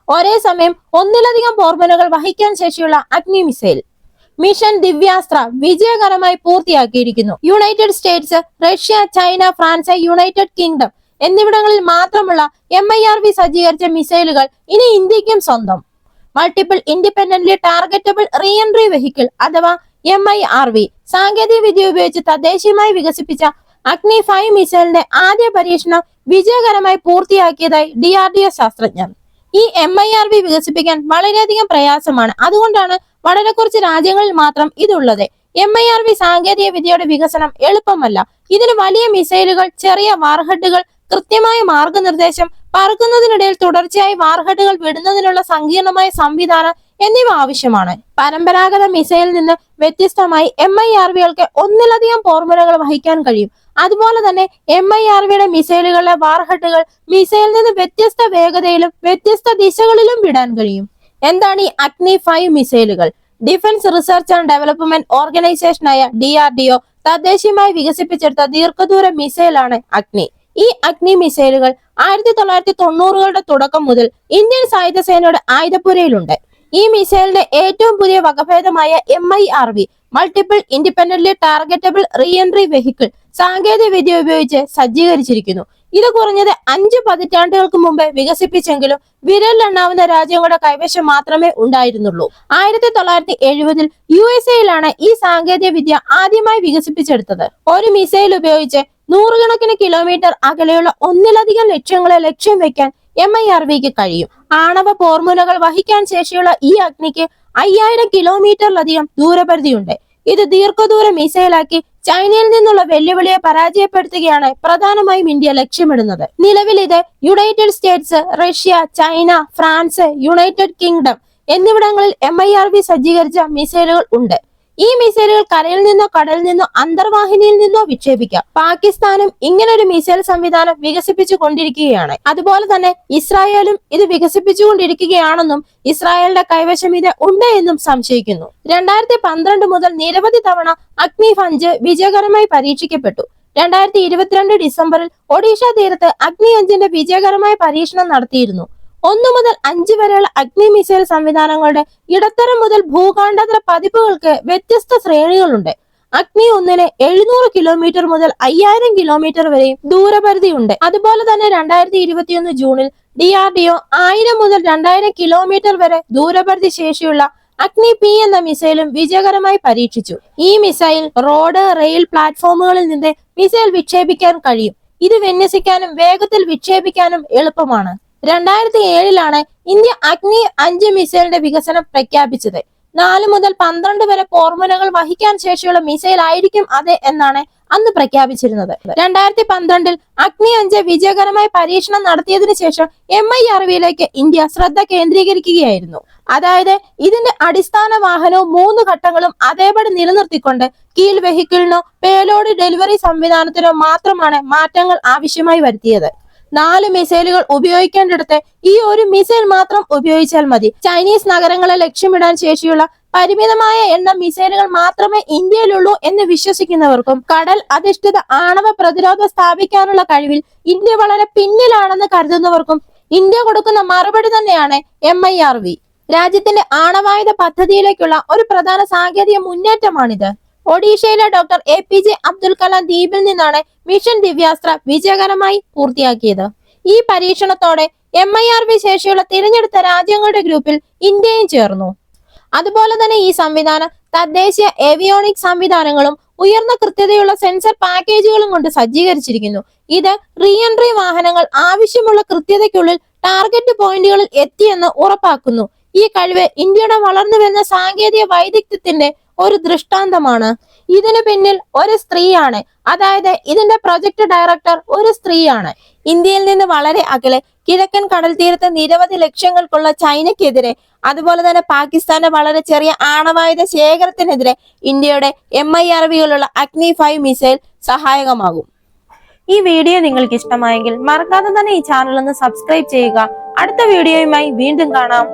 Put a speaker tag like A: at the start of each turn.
A: ഒരേ സമയം ഒന്നിലധികം പോർമുനകൾ വഹിക്കാൻ ശേഷിയുള്ള അഗ്നി മിസൈൽ മിഷൻ ദിവ്യാസ്ത്ര വിജയകരമായി പൂർത്തിയാക്കിയിരിക്കുന്നു. United States, Russia, China, France, United Kingdom എന്നിവിടങ്ങളിൽ മാത്രമുള്ള MIRV സജ്ജീകരിച്ച മിസൈലുകൾ ഇനി ഇന്ത്യക്കും സ്വന്തം. Multiple independently targetable re entry vehicle അഥവാ MIRV സാങ്കേതിക വിദ്യ ഉപയോഗിച്ച് തദ്ദേശീയമായി വികസിപ്പിച്ച അഗ്നി 5 മിസൈലിന്റെ ആദ്യ പരീക്ഷണം വിജയകരമായി പൂർത്തിയാക്കിയതായി DRDO ശാസ്ത്രജ്ഞർ. ഈ MIRV വികസിപ്പിക്കാൻ വളരെയധികം പ്രയാസമാണ്. അതുകൊണ്ടാണ് വളരെ കുറച്ച് രാജ്യങ്ങളിൽ മാത്രം ഇതുള്ളത്. MIRV സാങ്കേതിക വിദ്യയുടെ വികസനം എളുപ്പമല്ല. ഇതിന് വലിയ മിസൈലുകൾ, ചെറിയ വാർഹെഡുകൾ, കൃത്യമായ മാർഗനിർദ്ദേശം, പറക്കുന്നതിനിടയിൽ തുടർച്ചയായി വാർഹെഡുകൾ വിടുന്നതിനുള്ള സങ്കീർണമായ സംവിധാനം എന്നിവ ആവശ്യമാണ്. പരമ്പരാഗത മിസൈലിൽ നിന്ന് വ്യത്യസ്തമായി MIRVകൾക്ക് ഒന്നിലധികം പോർമുനകൾ വഹിക്കാൻ കഴിയും. അതുപോലെ തന്നെ MIRVയുടെ മിസൈലുകളിലെ വാർഹെഡുകൾ മിസൈലിൽ നിന്ന് വ്യത്യസ്ത വേഗതയിലും വ്യത്യസ്ത ദിശകളിലും വിടാൻ കഴിയും. എന്താണ് ഈ അഗ്നി 5 മിസൈലുകൾ? ഡിഫൻസ് റിസർച്ച് ആൻഡ് ഡെവലപ്മെന്റ് ഓർഗനൈസേഷനായ DRDO തദ്ദേശീയമായി വികസിപ്പിച്ചെടുത്ത ദീർഘദൂര മിസൈലാണ് അഗ്നി. ഈ അഗ്നി മിസൈലുകൾ 1990കളുടെ തുടക്കം മുതൽ ഇന്ത്യൻ സായുധ സേനയുടെ ആയുധപ്പുരയിലുണ്ട്. ഈ മിസൈലിന്റെ ഏറ്റവും പുതിയ വകഭേദമായ MIRV multiple independently targetable re entry vehicle സാങ്കേതിക വിദ്യ ഉപയോഗിച്ച് സജ്ജീകരിച്ചിരിക്കുന്നു. ഇത് കുറഞ്ഞത് 5 പതിറ്റാണ്ടുകൾക്ക് മുമ്പ് വികസിപ്പിച്ചെങ്കിലും വിരലിലെണ്ണാവുന്ന രാജ്യങ്ങളുടെ കൈവശം മാത്രമേ ഉണ്ടായിരുന്നുള്ളൂ. 1970-ൽ USA ഈ സാങ്കേതിക വിദ്യ ആദ്യമായി വികസിപ്പിച്ചെടുത്തത്. ഒരു മിസൈൽ ഉപയോഗിച്ച് നൂറുകണക്കിന് കിലോമീറ്റർ അകലെയുള്ള ഒന്നിലധികം ലക്ഷ്യങ്ങളെ ലക്ഷ്യം വെക്കാൻ MIRVക്ക് കഴിയും. ആണവ പോർമുനകൾ വഹിക്കാൻ ശേഷിയുള്ള ഈ അഗ്നിക്ക് 5000 കിലോമീറ്ററിലധികം ദൂരപരിധിയുണ്ട്. ഇത് ദീർഘദൂര മിസൈലാക്കി ചൈനയിൽ നിന്നുള്ള വെല്ലുവിളിയെ പരാജയപ്പെടുത്തുകയാണ് പ്രധാനമായും ഇന്ത്യ ലക്ഷ്യമിടുന്നത്. നിലവിൽ ഇത് United States, Russia, China, France, United Kingdom എന്നിവിടങ്ങളിൽ MIRV സജ്ജീകരിച്ച മിസൈലുകൾ ഉണ്ട്. ഈ മിസൈലുകൾ കരയിൽ നിന്നോ കടലിൽ നിന്നോ അന്തർവാഹിനിയിൽ നിന്നോ വിക്ഷേപിക്കാം. പാകിസ്ഥാനും ഇങ്ങനൊരു മിസൈൽ സംവിധാനം വികസിപ്പിച്ചു കൊണ്ടിരിക്കുകയാണ്. അതുപോലെ തന്നെ ഇസ്രായേലും ഇത് വികസിപ്പിച്ചുകൊണ്ടിരിക്കുകയാണെന്നും ഇസ്രായേലിന്റെ കൈവശം ഇത് ഉണ്ട് എന്നും സംശയിക്കുന്നു. 2012 മുതൽ നിരവധി തവണ അഗ്നി 5 വിജയകരമായി പരീക്ഷിക്കപ്പെട്ടു. 2022 ഡിസംബറിൽ ഒഡീഷ തീരത്ത് അഗ്നി 5ന്റെ വിജയകരമായ പരീക്ഷണം നടത്തിയിരുന്നു. 1 മുതൽ 5 വരെയുള്ള അഗ്നി മിസൈൽ സംവിധാനങ്ങളുടെ ഇടത്തരം മുതൽ ഭൂഖണ്ഡാന്തര പതിപ്പുകൾക്ക് വ്യത്യസ്ത ശ്രേണികളുണ്ട്. അഗ്നി 1ന് 700 കിലോമീറ്റർ മുതൽ 5000 കിലോമീറ്റർ വരെയും ദൂരപരിധിയുണ്ട്. അതുപോലെ തന്നെ 2021 ജൂണിൽ DRDO 1000 മുതൽ 2000 കിലോമീറ്റർ വരെ ദൂരപരിധി ശേഷിയുള്ള അഗ്നി P എന്ന മിസൈലും വിജയകരമായി പരീക്ഷിച്ചു. ഈ മിസൈൽ റോഡ്, റെയിൽ പ്ലാറ്റ്ഫോമുകളിൽ നിന്ന് മിസൈൽ വിക്ഷേപിക്കാൻ കഴിയും. ഇത് വിന്യസിക്കാനും വേഗത്തിൽ വിക്ഷേപിക്കാനും എളുപ്പമാണ്. 2007ലാണ് ഇന്ത്യ അഗ്നി 5 മിസൈലിന്റെ വികസനം പ്രഖ്യാപിച്ചത്. 4 മുതൽ 12 വരെ പോർമുനകൾ വഹിക്കാൻ ശേഷിയുള്ള മിസൈൽ ആയിരിക്കും അത് എന്നാണ് അന്ന് പ്രഖ്യാപിച്ചിരുന്നത്. 2012ൽ അഗ്നി 5 വിജയകരമായി പരീക്ഷണം നടത്തിയതിനു ശേഷം MIRVയിലേക്ക് ഇന്ത്യ ശ്രദ്ധ കേന്ദ്രീകരിക്കുകയായിരുന്നു. അതായത് ഇതിന്റെ അടിസ്ഥാന വാഹനവും 3 ഘട്ടങ്ങളും അതേപടി നിലനിർത്തിക്കൊണ്ട് കീൽ വെഹിക്കിളിനോ പേലോഡ് ഡെലിവറി സംവിധാനത്തിനോ മാത്രമാണ് മാറ്റങ്ങൾ ആവശ്യമായി വരുത്തിയത്. 4 മിസൈലുകൾ ഉപയോഗിക്കേണ്ടിടത്ത് ഈ ഒരു മിസൈൽ മാത്രം ഉപയോഗിച്ചാൽ മതി. ചൈനീസ് നഗരങ്ങളെ ലക്ഷ്യമിടാൻ ശേഷിയുള്ള പരിമിതമായ എണ്ണം മിസൈലുകൾ മാത്രമേ ഇന്ത്യയിലുള്ളൂ എന്ന് വിശ്വസിക്കുന്നവർക്കും കടൽ അധിഷ്ഠിത ആണവ പ്രതിരോധം സ്ഥാപിക്കാനുള്ള കഴിവിൽ ഇന്ത്യ വളരെ പിന്നിലാണെന്ന് കരുതുന്നവർക്കും ഇന്ത്യ കൊടുക്കുന്ന മറുപടി തന്നെയാണ് MIRV. രാജ്യത്തിന്റെ ആണവായുധ പദ്ധതിയിലേക്കുള്ള ഒരു പ്രധാന സാങ്കേതിക മുന്നേറ്റമാണിത്. ഒഡീഷയിലെ ഡോക്ടർ APJ അബ്ദുൽ കലാം ദ്വീപിൽ നിന്നാണ് മിഷൻ ദിവ്യാസ്ത്ര വിജയകരമായി പൂർത്തിയാക്കിയത്. ഈ പരീക്ഷണത്തോടെ MIRV ശേഷിയുള്ള തിരഞ്ഞെടുത്ത രാജ്യങ്ങളുടെ ഗ്രൂപ്പിൽ ഇന്ത്യയും ചേർന്നു. അതുപോലെ തന്നെ ഈ സംവിധാനം തദ്ദേശീയ ഏവിയോണിക് സംവിധാനങ്ങളും ഉയർന്ന കൃത്യതയുള്ള സെൻസർ പാക്കേജുകളും കൊണ്ട് സജ്ജീകരിച്ചിരിക്കുന്നു. ഇത് റീ എൻട്രി വാഹനങ്ങൾ ആവശ്യമുള്ള കൃത്യതയ്ക്കുള്ളിൽ ടാർഗറ്റ് പോയിന്റുകളിൽ എത്തിയെന്ന് ഉറപ്പാക്കുന്നു. ഈ കഴിവ് ഇന്ത്യയുടെ വളർന്നു വരുന്ന സാങ്കേതിക വൈദഗ്ധ്യത്തിന്റെ ഒരു ദൃഷ്ടാന്തമാണ്. ഇതിനു പിന്നിൽ ഒരു സ്ത്രീയാണ്. അതായത് ഇതിന്റെ പ്രൊജക്ട് ഡയറക്ടർ ഒരു സ്ത്രീയാണ്. ഇന്ത്യയിൽ നിന്ന് വളരെ അകലെ കിഴക്കൻ കടൽ തീരത്തെ നിരവധി ലക്ഷ്യങ്ങൾക്കുള്ള ചൈനയ്ക്കെതിരെ, അതുപോലെ തന്നെ പാകിസ്ഥാന്റെ വളരെ ചെറിയ ആണവായുധ ശേഖരത്തിനെതിരെ ഇന്ത്യയുടെ MIRVകളുള്ള അഗ്നി 5 മിസൈൽ സഹായകമാകും. ഈ വീഡിയോ നിങ്ങൾക്ക് ഇഷ്ടമായെങ്കിൽ മറക്കാതെ തന്നെ ഈ ചാനൽ ഒന്ന് സബ്സ്ക്രൈബ് ചെയ്യുക. അടുത്ത വീഡിയോയുമായി വീണ്ടും കാണാം.